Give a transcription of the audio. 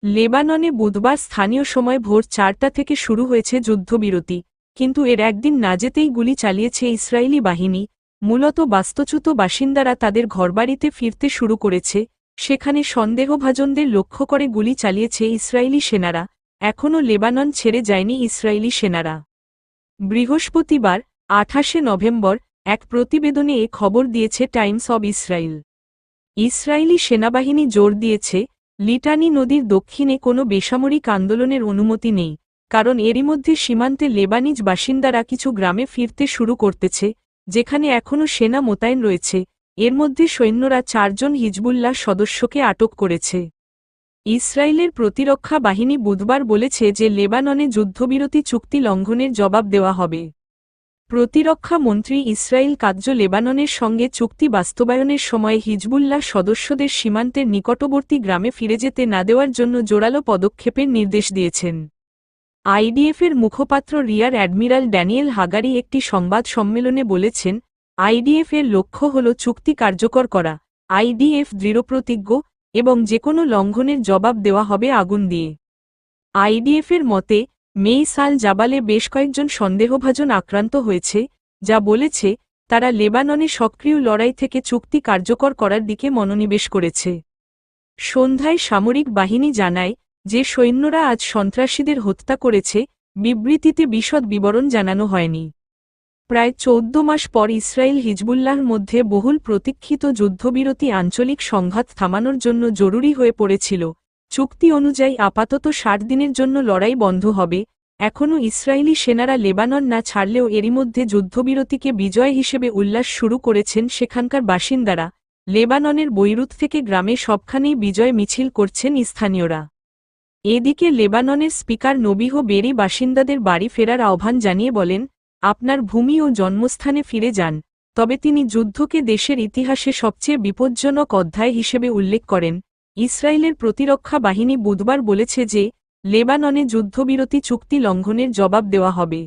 লেবাননে বুধবার স্থানীয় সময় ভোর 4টা থেকে শুরু হয়েছে যুদ্ধবিরতি, কিন্তু এর একদিন না যেতেই গুলি চালিয়েছে ইসরায়েলি বাহিনী। মূলত বাস্তুচ্যুত বাসিন্দারা তাদের ঘরবাড়িতে ফিরতে শুরু করেছে, সেখানে সন্দেহভাজনদের লক্ষ্য করে গুলি চালিয়েছে ইসরায়েলি সেনারা। এখনও লেবানন ছেড়ে যায়নি ইসরায়েলি সেনারা। বৃহস্পতিবার 28শে নভেম্বর এক প্রতিবেদনে এ খবর দিয়েছে টাইমস অব ইসরায়েল। ইসরায়েলি সেনাবাহিনী জোর দিয়েছে, লিটানি নদীর দক্ষিণে কোনো বেসামরিক আন্দোলনের অনুমতি নেই, কারণ এরই মধ্যে সীমান্তে লেবানিজ বাসিন্দারা কিছু গ্রামে ফিরতে শুরু করতেছে, যেখানে এখনও সেনা মোতায়েন রয়েছে। এর মধ্যে সৈন্যরা 4 জন হিজবুল্লাহ সদস্যকে আটক করেছে। ইসরায়েলের প্রতিরক্ষা বাহিনী বুধবার বলেছে যে লেবাননে যুদ্ধবিরতি চুক্তি লঙ্ঘনের জবাব দেওয়া হবে। প্রতিরক্ষা মন্ত্রী ইসরায়েল কাৎজ লেবাননের সঙ্গে চুক্তি বাস্তবায়নের সময় হিজবুল্লাহ সদস্যদের সীমান্তের নিকটবর্তী গ্রামে ফিরে যেতে না দেওয়ার জন্য জোরালো পদক্ষেপের নির্দেশ দিয়েছেন। আইডিএফের মুখপাত্র রিয়ার অ্যাডমিরাল ড্যানিয়েল হাগারি একটি সংবাদ সম্মেলনে বলেছেন, আইডিএফ এর লক্ষ্য হল চুক্তি কার্যকর করা। আইডিএফ দৃঢ়প্রতিজ্ঞ এবং যেকোনো লঙ্ঘনের জবাব দেওয়া হবে আগুন দিয়ে। আইডিএফের মতে, মেইসাল জাবালে বেশ কয়েকজন সন্দেহভাজন আক্রান্ত হয়েছে, যা বলেছে তারা লেবাননে সক্রিয় লড়াই থেকে চুক্তি কার্যকর করার দিকে মনোনিবেশ করেছে। সন্ধ্যায় সামরিক বাহিনী জানায় যে সৈন্যরা আজ সন্ত্রাসীদের হত্যা করেছে। বিবৃতিতে বিশদ বিবরণ জানানো হয়নি। প্রায় 14 মাস পর ইসরায়েল হিজবুল্লাহর মধ্যে বহুল প্রতীক্ষিত যুদ্ধবিরতি আঞ্চলিক সংঘাত থামানোর জন্য জরুরি হয়ে পড়েছিল। চুক্তি অনুযায়ী আপাতত 60 দিনের জন্য লড়াই বন্ধ হবে। এখনও ইসরায়েলি সেনারা লেবানন না ছাড়লেও এরই মধ্যে যুদ্ধবিরতিকে বিজয় হিসেবে উল্লাস শুরু করেছেন সেখানকার বাসিন্দারা। লেবাননের বৈরুত থেকে গ্রামে সবখানেই বিজয় মিছিল করছেন স্থানীয়রা। এদিকে লেবাননের স্পিকার নবিহ বেরি বাসিন্দাদের বাড়ি ফেরার আহ্বান জানিয়ে বলেন, আপনার ভূমি ও জন্মস্থানে ফিরে যান। তবে তিনি যুদ্ধকে দেশের ইতিহাসে সবচেয়ে বিপজ্জনক অধ্যায় হিসেবে উল্লেখ করেন। ইসরায়েলের প্রতিরক্ষা বাহিনী বুধবার বলেছে যে লেবাননে যুদ্ধবিরতি চুক্তি লঙ্ঘনের জবাব দেওয়া হবে।